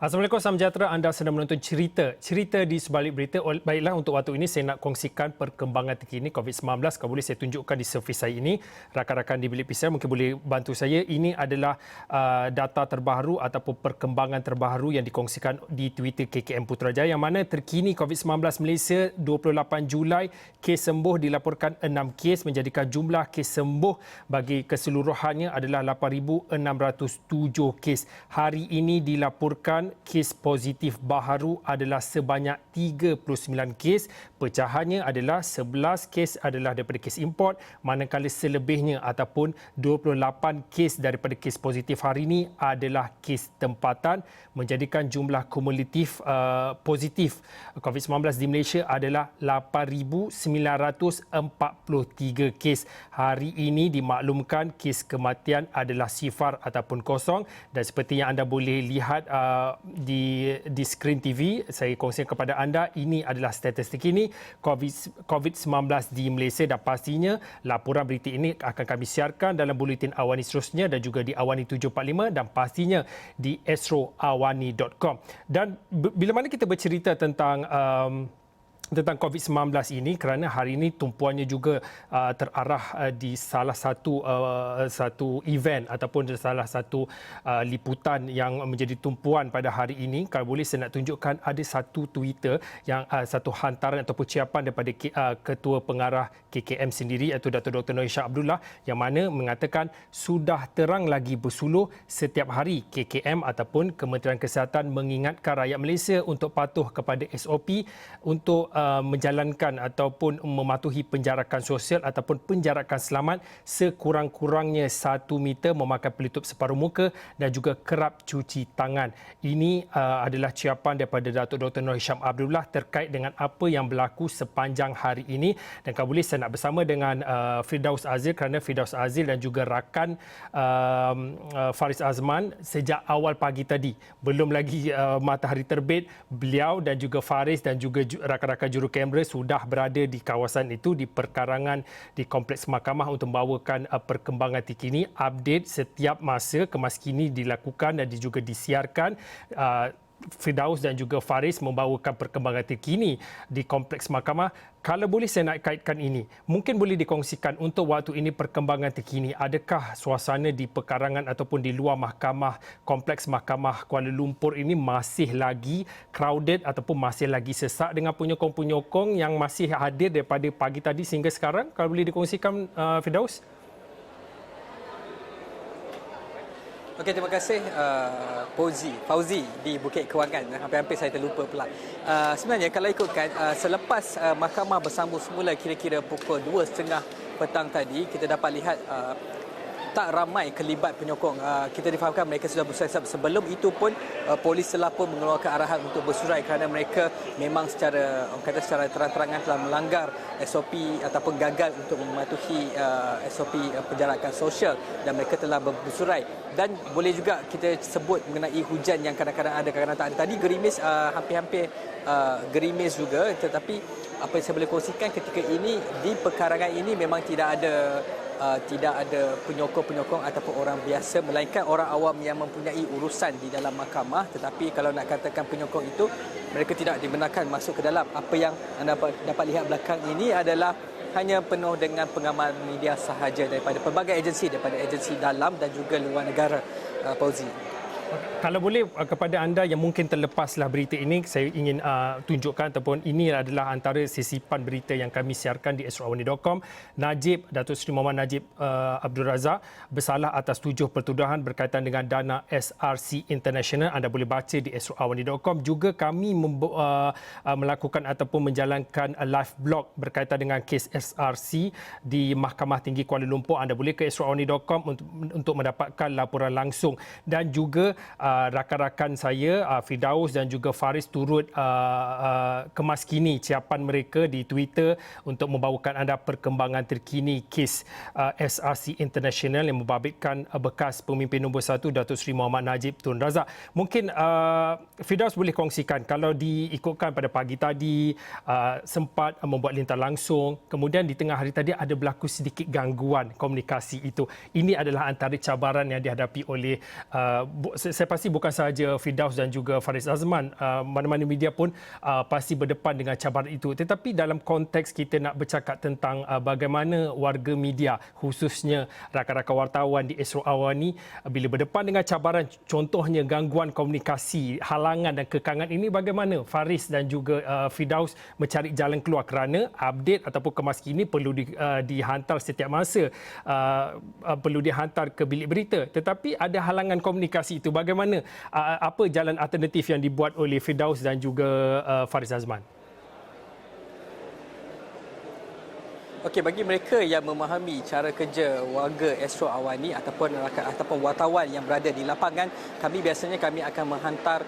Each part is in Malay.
Assalamualaikum, salam sejahtera. Anda sedang menonton cerita di sebalik berita. Baiklah, untuk waktu ini saya nak kongsikan perkembangan terkini COVID-19. Kalau boleh saya tunjukkan di servis saya ini. Rakan-rakan di bilik PCR mungkin boleh bantu saya. Ini adalah data terbaru ataupun perkembangan terbaru yang dikongsikan di Twitter KKM Putrajaya, yang mana terkini COVID-19 Malaysia 28 Julai, kes sembuh dilaporkan 6 kes, menjadikan jumlah kes sembuh bagi keseluruhannya adalah 8,607 kes. Hari ini dilaporkan kes positif baharu adalah sebanyak 39 kes. Pecahannya adalah 11 kes adalah daripada kes import, manakala selebihnya ataupun 28 kes daripada kes positif hari ini adalah kes tempatan, menjadikan jumlah kumulatif positif COVID-19 di Malaysia adalah 8,943 kes. Hari ini dimaklumkan kes kematian adalah sifar ataupun kosong, dan seperti yang anda boleh lihat di skrin TV, saya kongsikan kepada anda, ini adalah statistik ini COVID-19 di Malaysia, dan pastinya laporan berita ini akan kami siarkan dalam buletin Awani seterusnya dan juga di Awani 745 dan pastinya di astroawani.com. Dan bila mana kita bercerita tentang COVID-19 ini, kerana hari ini tumpuannya juga terarah di salah satu event ataupun salah satu liputan yang menjadi tumpuan pada hari ini. Kalau boleh saya nak tunjukkan ada satu Twitter yang satu hantaran ataupun ucapan daripada Ketua Pengarah KKM sendiri, iaitu Dato' Dr. Noor Ishak Abdullah, yang mana mengatakan sudah terang lagi bersuluh setiap hari KKM ataupun Kementerian Kesihatan mengingatkan rakyat Malaysia untuk patuh kepada SOP untuk menjalankan ataupun mematuhi penjarakan sosial ataupun penjarakan selamat sekurang-kurangnya 1 meter, memakai pelitup separuh muka dan juga kerap cuci tangan. Ini adalah ucapan daripada Dato' Dr. Noor Ishak Abdullah terkait dengan apa yang berlaku sepanjang hari ini. Dan kalau boleh saya nak bersama dengan Firdaus Azil, kerana Firdaus Azil dan juga rakan Faris Azman sejak awal pagi tadi, belum lagi matahari terbit, beliau dan juga Faris dan juga rakan-rakan juru kamera sudah berada di kawasan itu, di perkarangan di kompleks mahkamah untuk membawakan perkembangan terkini. Update setiap masa kemas kini dilakukan dan juga disiarkan. Firdaus dan juga Faris membawakan perkembangan terkini di kompleks mahkamah. Kalau boleh saya nak kaitkan ini, mungkin boleh dikongsikan untuk waktu ini perkembangan terkini. Adakah suasana di perkarangan ataupun di luar mahkamah, kompleks mahkamah Kuala Lumpur ini masih lagi crowded ataupun masih lagi sesak dengan penyokong-penyokong yang masih hadir daripada pagi tadi sehingga sekarang? Kalau boleh dikongsikan, Firdaus. Okey, terima kasih Fauzi di Bukit Kewangan. Hampir-hampir saya terlupa pula. Sebenarnya kalau ikutkan selepas mahkamah bersambung semula kira-kira pukul 2.30 petang tadi, kita dapat lihat tak ramai kelibat penyokong. Kita difahamkan mereka sudah bersurai. Sebelum itu pun polis telah pun mengeluarkan arahan untuk bersurai kerana mereka memang secara terang-terangan telah melanggar SOP ataupun gagal untuk mematuhi SOP penjarakan sosial, dan mereka telah bersurai. Dan boleh juga kita sebut mengenai hujan yang kadang-kadang ada, kadang-kadang tak ada. Tadi gerimis, hampir-hampir gerimis juga, tetapi apa yang saya boleh kongsikan ketika ini di perkarangan ini memang tidak ada penyokong-penyokong ataupun orang biasa, melainkan orang awam yang mempunyai urusan di dalam mahkamah. Tetapi kalau nak katakan penyokong itu, mereka tidak dibenarkan masuk ke dalam. Apa yang anda dapat lihat belakang ini adalah hanya penuh dengan pengamal media sahaja daripada pelbagai agensi, daripada agensi dalam dan juga luar negara, Fauzi. Kalau boleh, kepada anda yang mungkin terlepaslah berita ini, saya ingin tunjukkan ataupun ini adalah antara sisipan berita yang kami siarkan di astroawani.com. Datuk Seri Muhammad Najib Abdul Razak bersalah atas 7 pertuduhan berkaitan dengan dana SRC International. Anda boleh baca di astroawani.com. Juga kami melakukan ataupun menjalankan live blog berkaitan dengan kes SRC di Mahkamah Tinggi Kuala Lumpur. Anda boleh ke astroawani.com untuk mendapatkan laporan langsung. Dan juga rakan-rakan saya Firdaus dan juga Faris turut kemas kini ciapan mereka di Twitter untuk membawakan anda perkembangan terkini kes SRC International yang membabitkan bekas pemimpin nombor 1 Datuk Seri Muhammad Najib Tun Razak. Mungkin Firdaus boleh kongsikan, kalau diikutkan pada pagi tadi sempat membuat lintas langsung, kemudian di tengah hari tadi ada berlaku sedikit gangguan komunikasi itu. Ini adalah antara cabaran yang dihadapi oleh saya pasti bukan sahaja Firdaus dan juga Faris Azman, mana-mana media pun pasti berdepan dengan cabaran itu. Tetapi dalam konteks kita nak bercakap tentang bagaimana warga media, khususnya rakan-rakan wartawan di Esro Awani, bila berdepan dengan cabaran, contohnya gangguan komunikasi, halangan dan kekangan ini, bagaimana Faris dan juga Firdaus mencari jalan keluar, kerana update ataupun kemas kini perlu dihantar setiap masa, perlu dihantar ke bilik berita. Tetapi ada halangan komunikasi itu. Bagaimana, apa jalan alternatif yang dibuat oleh Firdaus dan juga Faris Azman? Okey, bagi mereka yang memahami cara kerja warga Astro Awani ataupun wartawan yang berada di lapangan, kami akan menghantar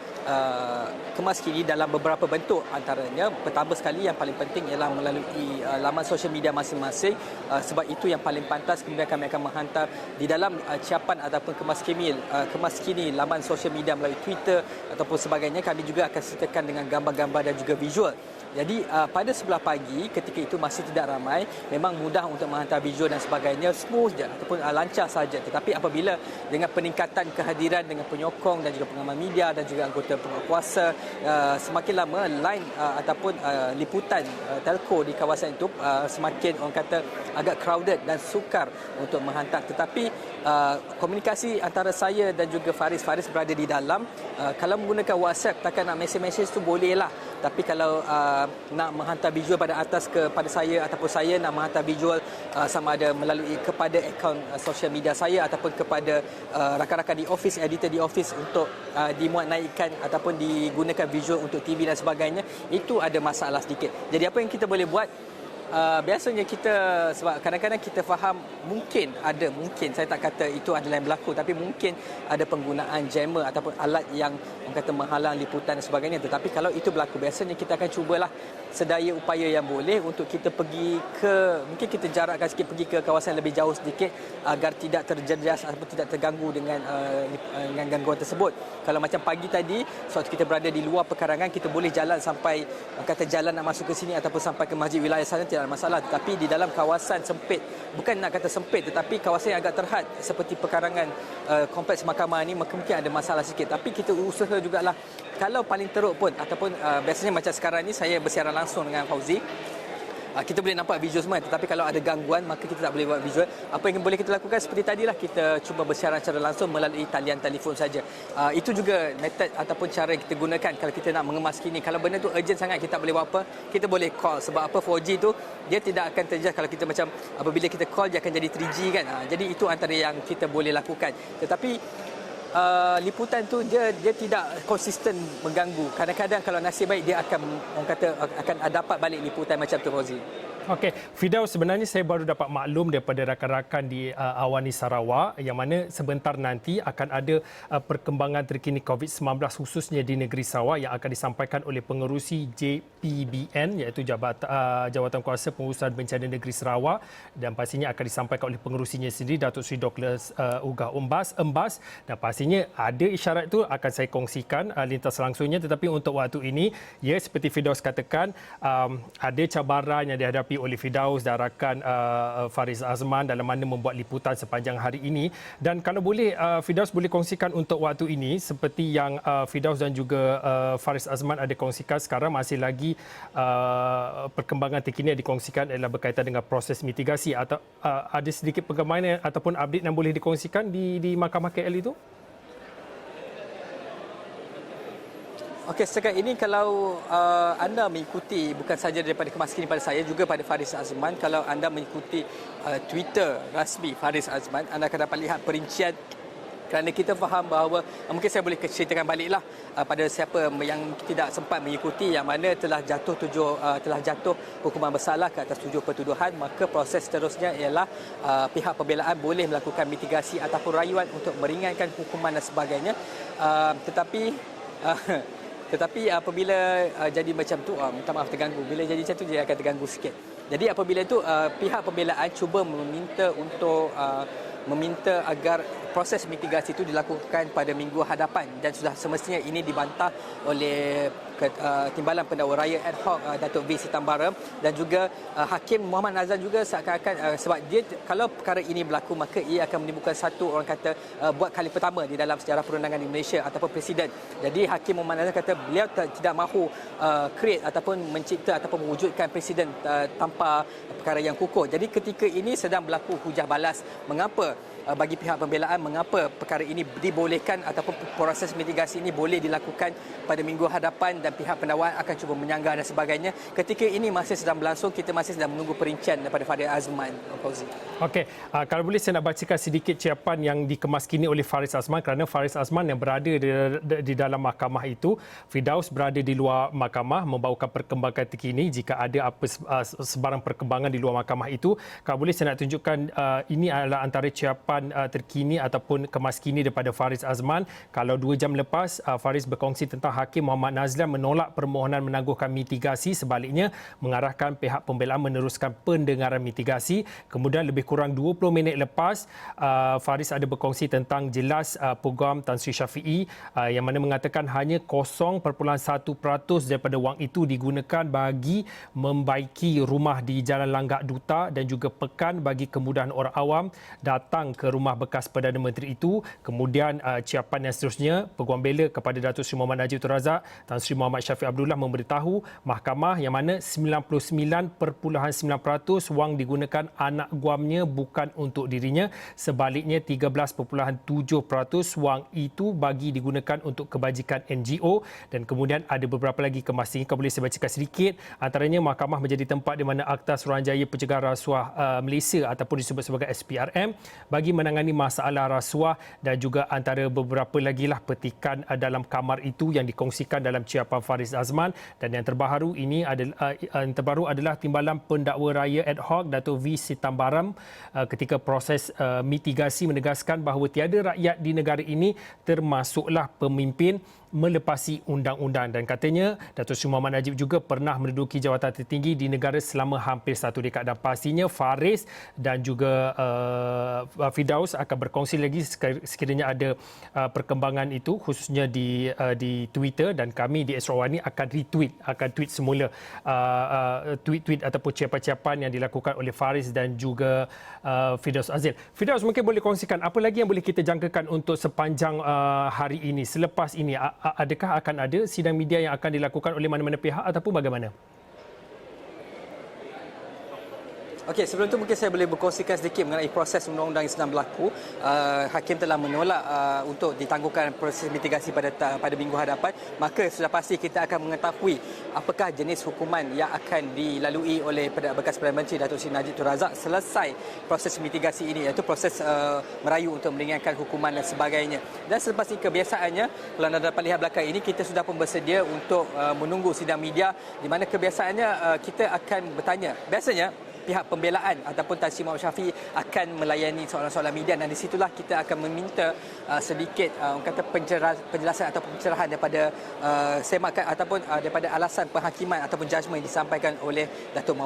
kemas kini dalam beberapa bentuk. Antaranya, pertama sekali yang paling penting ialah melalui laman sosial media masing-masing. Sebab itu yang paling pantas. Kemudian kami akan menghantar di dalam ciapan ataupun kemas kini laman sosial media melalui Twitter ataupun sebagainya. Kami juga akan sertakan dengan gambar-gambar dan juga visual. Jadi pada sebelah pagi ketika itu masih tidak ramai, memang mudah untuk menghantar visual dan sebagainya, smooth je ataupun lancar saja. Tetapi apabila dengan peningkatan kehadiran dengan penyokong dan juga pengamal media dan juga anggota penguasa, semakin lama line ataupun liputan telco di kawasan itu semakin, orang kata, agak crowded dan sukar untuk menghantar. Tetapi komunikasi antara saya dan juga Faris berada di dalam. Kalau menggunakan WhatsApp, takkan nak mesej tu bolehlah. Tapi kalau nak menghantar visual pada atas kepada saya ataupun saya nak menghantar visual sama ada melalui kepada akaun sosial media saya ataupun kepada rakan-rakan di office, editor di office untuk dimuat naikkan ataupun digunakan visual untuk TV dan sebagainya, itu ada masalah sedikit. Jadi apa yang kita boleh buat? Biasanya kita, sebab kadang-kadang kita faham mungkin saya tak kata itu adalah yang berlaku, tapi mungkin ada penggunaan jammer ataupun alat yang orang kata menghalang liputan dan sebagainya. Tetapi kalau itu berlaku, biasanya kita akan cubalah sedaya upaya yang boleh untuk kita pergi mungkin kita jarakkan sikit, pergi ke kawasan lebih jauh sedikit agar tidak terjejas ataupun tidak terganggu dengan gangguan tersebut. Kalau macam pagi tadi, sewaktu kita berada di luar pekarangan, kita boleh jalan sampai, kata jalan nak masuk ke sini ataupun sampai ke masjid wilayah sana, tidak ada masalah. Tetapi di dalam kawasan sempit, bukan nak kata sempit, tetapi kawasan yang agak terhad seperti pekarangan kompleks mahkamah ini, maka mungkin ada masalah sikit. Tapi kita usaha jugalah, kalau paling teruk pun ataupun biasanya macam sekarang ni saya bersiaran langsung dengan Fauzi, kita boleh nampak visual semua, tetapi kalau ada gangguan maka kita tak boleh buat visual. Apa yang boleh kita lakukan seperti tadilah, kita cuba bersiaran secara langsung melalui talian telefon saja. Itu juga metod ataupun cara yang kita gunakan kalau kita nak mengemas kini. Kalau benda tu urgent sangat, kita tak boleh buat apa, kita boleh call. Sebab apa, 4G tu dia tidak akan terjejas kalau kita macam apabila kita call dia akan jadi 3G kan. Jadi itu antara yang kita boleh lakukan. Tetapi liputan tu dia tidak konsisten mengganggu. Kadang-kadang kalau nasib baik dia akan, orang kata, akan dapat balik liputan macam tu, Rozi. Okey, Firdaus, sebenarnya saya baru dapat maklum daripada rakan-rakan di Awani Sarawak yang mana sebentar nanti akan ada perkembangan terkini COVID-19 khususnya di negeri Sarawak yang akan disampaikan oleh pengerusi JPBN, iaitu Jawatan Kuasa Pengurusan Bencana Negeri Sarawak, dan pastinya akan disampaikan oleh pengerusinya sendiri, Datuk Seri Douglas Ugah Embas, dan pastinya ada isyarat itu akan saya kongsikan lintas langsungnya. Tetapi untuk waktu ini, ya, seperti Firdaus katakan, ada cabaran yang dihadapi oleh Firdaus dan rakan Faris Azman dalam mana membuat liputan sepanjang hari ini. Dan kalau boleh, Firdaus boleh kongsikan untuk waktu ini, seperti yang Firdaus dan juga Faris Azman ada kongsikan sekarang, masih lagi perkembangan terkini yang dikongsikan adalah berkaitan dengan proses mitigasi. Atau ada sedikit perkembangan ataupun update yang boleh dikongsikan di Mahkamah KL itu? Okey, setakat ini kalau anda mengikuti bukan saja daripada kemas kini pada saya, juga pada Faris Azman, kalau anda mengikuti Twitter rasmi Faris Azman, anda akan dapat lihat perincian, kerana kita faham bahawa mungkin saya boleh ceritakan baliklah pada siapa yang tidak sempat mengikuti, yang mana telah jatuh hukuman bersalah ke atas 7 pertuduhan, maka proses seterusnya ialah pihak pembelaan boleh melakukan mitigasi ataupun rayuan untuk meringankan hukuman dan sebagainya. Tetapi apabila jadi macam tu, minta maaf terganggu. Bila jadi macam tu, dia akan terganggu sikit. Jadi apabila itu, pihak pembelaan cuba meminta agar proses mitigasi itu dilakukan pada minggu hadapan, dan sudah semestinya ini dibantah oleh Timbalan Pendakwa Raya ad hoc Datuk V Sitambaram, dan juga Hakim Muhammad Nazlan juga seakan-akan sebab dia kalau perkara ini berlaku maka ia akan menimbulkan satu, orang kata, buat kali pertama di dalam sejarah perundangan di Malaysia ataupun presiden. Jadi Hakim Muhammad Nazlan kata beliau tidak mahu create ataupun mencipta ataupun mewujudkan presiden tanpa perkara yang kukuh. Jadi ketika ini sedang berlaku hujah balas, mengapa bagi pihak pembelaan, mengapa perkara ini dibolehkan ataupun proses mitigasi ini boleh dilakukan pada minggu hadapan dan pihak pendakwaan akan cuba menyanggah dan sebagainya. Ketika ini masih sedang berlangsung, kita masih sedang menunggu perincian daripada Faris Azman, Fauzi. Okey, kalau boleh saya nak bacakan sedikit ciapan yang dikemas kini oleh Faris Azman, kerana Faris Azman yang berada di dalam mahkamah itu, Firdaus berada di luar mahkamah membawakan perkembangan terkini jika ada apa sebarang perkembangan di luar mahkamah itu. Kalau boleh saya nak tunjukkan ini adalah antara ciapan terkini ataupun kemas kini daripada Faris Azman. Kalau 2 jam lepas, Faris berkongsi tentang Hakim Muhammad Nazlan menolak permohonan menangguhkan mitigasi, sebaliknya mengarahkan pihak pembelaan meneruskan pendengaran mitigasi. Kemudian lebih kurang 20 minit lepas, Faris ada berkongsi tentang jelas program Tan Sri Syafiee yang mana mengatakan hanya 0.1% daripada wang itu digunakan bagi membaiki rumah di Jalan Langgak Duta dan juga pekan bagi kemudahan orang awam datang ke rumah bekas Perdana Menteri itu. Kemudian ciapan yang seterusnya, peguam bela kepada Datuk Seri Muhammad Najib Tun Razak, Tan Sri Muhammad Syafiq Abdullah memberitahu mahkamah yang mana 99.9% wang digunakan anak guamnya bukan untuk dirinya, sebaliknya 13.7% wang itu bagi digunakan untuk kebajikan NGO. Dan kemudian ada beberapa lagi kemasingan, kalau boleh saya bacakan sedikit. Antaranya, mahkamah menjadi tempat di mana Akta Suruhanjaya Pencegahan Rasuah Malaysia ataupun disebut sebagai SPRM bagi menangani masalah rasuah, dan juga antara beberapa lagi lah petikan dalam kamar itu yang dikongsikan dalam ciapan Faris Azman. Dan yang terbaru adalah Timbalan Pendakwa Raya ad hoc Datuk V Sitambaram ketika proses mitigasi menegaskan bahawa tiada rakyat di negara ini termasuklah pemimpin melepasi undang-undang, dan katanya Datuk Seri Muhammad Najib juga pernah menduduki jawatan tertinggi di negara selama hampir 1 dekad, dan pastinya Faris dan juga Firdaus akan berkongsi lagi sekiranya ada perkembangan itu, khususnya di Twitter, dan kami di Astro Awani akan tweet semula tweet ataupun ciapan-ciapan yang dilakukan oleh Faris dan juga Firdaus Azil. Firdaus, mungkin boleh kongsikan apa lagi yang boleh kita jangkakan untuk sepanjang hari ini, selepas ini? Adakah akan ada sidang media yang akan dilakukan oleh mana-mana pihak ataupun bagaimana? Okey, sebelum itu mungkin saya boleh berkongsikan sedikit mengenai proses undang-undang yang sedang berlaku. Hakim telah menolak untuk ditangguhkan proses mitigasi pada minggu hadapan. Maka sudah pasti kita akan mengetahui apakah jenis hukuman yang akan dilalui oleh bekas Perdana Menteri Datuk Seri Najib Tun Razak selesai proses mitigasi ini, iaitu proses merayu untuk meringankan hukuman dan sebagainya. Dan selepas ini, kebiasaannya, kalau anda dapat lihat belakang ini, kita sudah pun bersedia untuk menunggu sidang media, di mana kebiasaannya kita akan bertanya. Biasanya pihak pembelaan ataupun Tan Sri Muhammad Syafiee akan melayani soalan-soalan media, dan di situlah kita akan meminta sedikit kata penjelasan ataupun pencerahan daripada semakan ataupun daripada alasan penghakiman ataupun judgement yang disampaikan oleh Datuk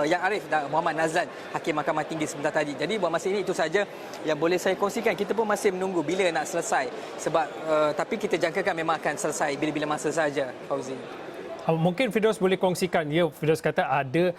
Yang Arif Muhammad Nazlan, Hakim Mahkamah Tinggi sebentar tadi. Jadi buat masa ini itu saja yang boleh saya kongsikan. Kita pun masih menunggu bila nak selesai, sebab tapi kita jangkakan memang akan selesai bila-bila masa saja, Fauzi. Mungkin Firdaus boleh kongsikan, ya, Firdaus kata ada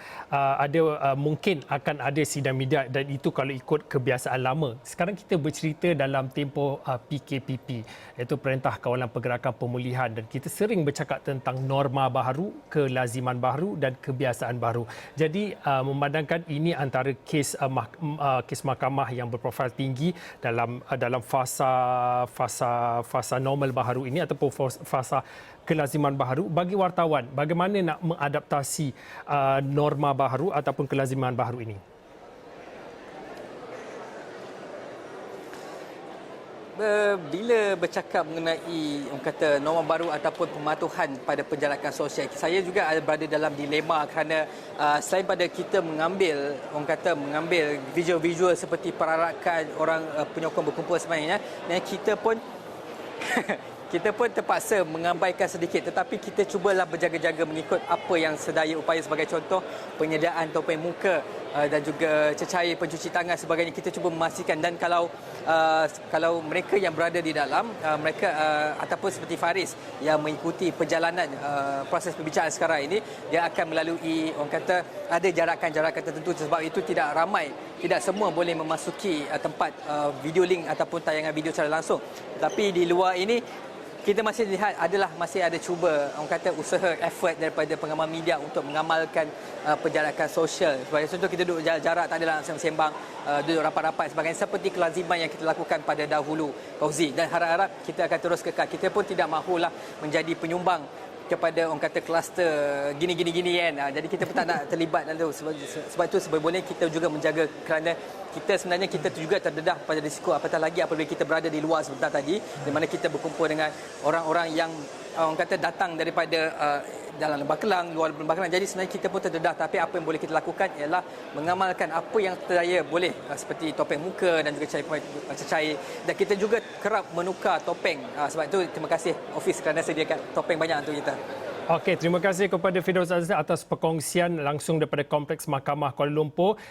mungkin akan ada sidang media, dan itu kalau ikut kebiasaan lama. Sekarang kita bercerita dalam tempoh PKPP, iaitu Perintah Kawalan Pergerakan Pemulihan, dan kita sering bercakap tentang norma baru, kelaziman baru dan kebiasaan baru. Jadi memandangkan ini antara kes mahkamah yang berprofil tinggi dalam fasa normal baru ini ataupun fasa kelaziman baru. Bagi wartawan, bagaimana nak mengadaptasi norma baru ataupun kelaziman baru ini? Bila bercakap mengenai norma baru ataupun pematuhan pada penjarakan sosial, saya juga berada dalam dilema, kerana selain pada kita mengambil visual-visual seperti perarakan orang penyokong berkumpul sebenarnya, dan kita pun kita pun terpaksa mengabaikan sedikit, tetapi kita cubalah berjaga-jaga mengikut apa yang sedaya upaya. Sebagai contoh, penyediaan topeng muka dan juga cecair pencuci tangan sebagainya. Kita cuba memastikan, dan kalau mereka yang berada di dalam mereka ataupun seperti Faris yang mengikuti perjalanan proses pembicaraan sekarang ini, dia akan melalui, orang kata, ada jarakan-jarakan tertentu. Sebab itu tidak ramai, tidak semua boleh memasuki tempat video link ataupun tayangan video secara langsung. Tapi di luar ini kita masih lihat masih ada cuba, orang kata, usaha, effort daripada pengamal media untuk mengamalkan penjarakan sosial. Sebagai contoh, kita duduk jarak, tak adalah sembang, duduk rapat-rapat sebagainya, seperti kelaziman yang kita lakukan pada dahulu, Fauzi. Dan harap-harap kita akan terus kekal. Kita pun tidak mahulah menjadi penyumbang kepada, orang kata, kluster gini-gini kan. Jadi kita pun tak nak terlibat dalam tu. Sebab itu sebenarnya kita juga menjaga, kerana kita juga terdedah pada risiko, apatah lagi apabila kita berada di luar sebentar tadi, di mana kita berkumpul dengan orang-orang yang, orang kata, datang daripada dalam Lembah Kelang, luar Lembah Kelang. Jadi sebenarnya kita pun terdedah, tapi apa yang boleh kita lakukan ialah mengamalkan apa yang teraya boleh, seperti topeng muka dan juga cecair. Dan kita juga kerap menukar topeng. Sebab itu terima kasih Office kerana sediakan topeng banyak untuk kita. Okey, terima kasih kepada Firdaus Aziz atas perkongsian langsung daripada Kompleks Mahkamah Kuala Lumpur.